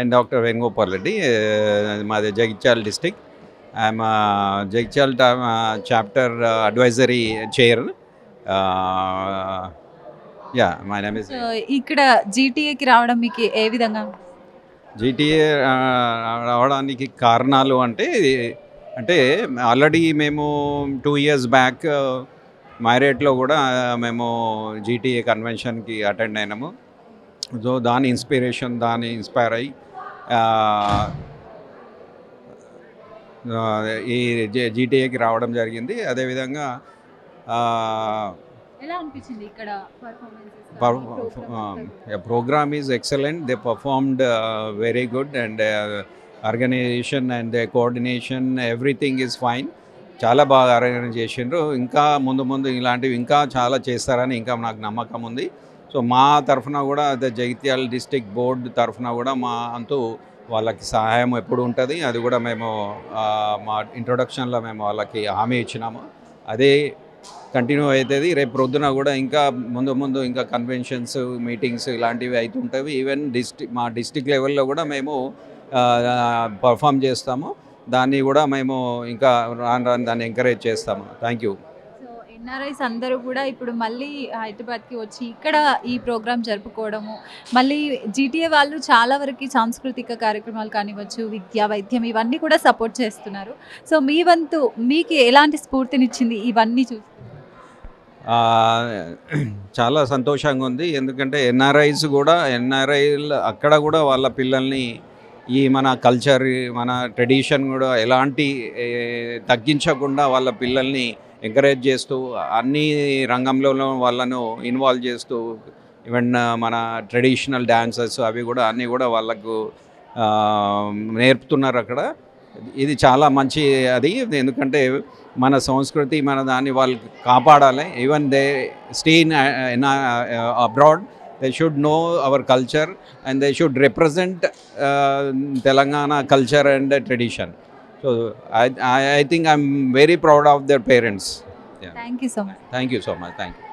and Dr. Venugopal Reddy, మాది Jagtial district. I'm Jagtial chapter advisory chair. Yeah, my name is. So ఇక్కడ జీటీఏకి రావడం మీకు ఏ విధంగా? జీటీఏ రావడానికి కారణాలు అంటే ఆల్రెడీ మేము 2 years బ్యాక్ మైరేట్లో కూడా మేము జీటీఏ కన్వెన్షన్కి అటెండ్ అయినాము. సో దాని ఇన్స్పైర్ అయ్యి ఈ జీటీఏకి రావడం జరిగింది. అదేవిధంగా ఎలా అనిపించింది ఇక్కడ performances? program is excellent. They performed very good, and organization and the coordination, everything is fine. చాలా బాగా ఆర్గనైజ్ చేసిండ్రు. ఇంకా ముందు ఇలాంటివి ఇంకా చాలా చేస్తారని ఇంకా నాకు నమ్మకం ఉంది. సో మా తరఫున కూడా అదే జగిత్యాల డిస్ట్రిక్ట్ బోర్డు తరఫున కూడా మా అంతూ వాళ్ళకి సహాయం ఎప్పుడు ఉంటుంది. అది కూడా మేము మా ఇంట్రొడక్షన్లో మేము వాళ్ళకి హామీ ఇచ్చినాము. అదే కంటిన్యూ అవుతుంది. రేపు ప్రొద్దున కూడా ఇంకా ముందు ఇంకా కన్వెన్షన్స్, మీటింగ్స్ ఇలాంటివి అవుతుంటాయి. ఈవెన్ మా డిస్ట్రిక్ట్ లెవెల్లో కూడా మేము పర్ఫామ్ చేస్తాము. దాన్ని కూడా మేము ఇంకా రాను దాన్ని ఎంకరేజ్ చేస్తాము. Thank you. సో ఎన్ఆర్ఐస్ అందరూ కూడా ఇప్పుడు మళ్ళీ హైదరాబాద్కి వచ్చి ఇక్కడ ఈ ప్రోగ్రామ్ జరుపుకోవడము, మళ్ళీ జీటీఏ వాళ్ళు చాలా వరకు సాంస్కృతిక కార్యక్రమాలు కానివ్వచ్చు, విద్య, వైద్యం ఇవన్నీ కూడా సపోర్ట్ చేస్తున్నారు. సో మీ వంతు మీకు ఎలాంటి స్ఫూర్తినిచ్చింది ఇవన్నీ చూసి? చాలా సంతోషంగా ఉంది. ఎందుకంటే ఎన్ఆర్ఐలు అక్కడ కూడా వాళ్ళ పిల్లల్ని ఈ మన కల్చర్, మన ట్రెడిషన్ కూడా ఎలాంటి తగ్గించకుండా వాళ్ళ పిల్లల్ని ఎంకరేజ్ చేస్తూ అన్ని రంగంలో వాళ్ళను ఇన్వాల్వ్ చేస్తూ, ఈవెన్ మన ట్రెడిషనల్ డ్యాన్సెస్ అవి కూడా అన్నీ కూడా వాళ్ళకు నేర్పుతున్నారు అక్కడ. ఇది చాలా మంచి ఎందుకంటే మన సంస్కృతి, మన దాన్ని వాళ్ళు కాపాడాలి. Even they stay in abroad, they should know our culture and they should represent Telangana culture and tradition. So I think I'm very proud of their parents. Thank you so much. Thank you so much. Thank you.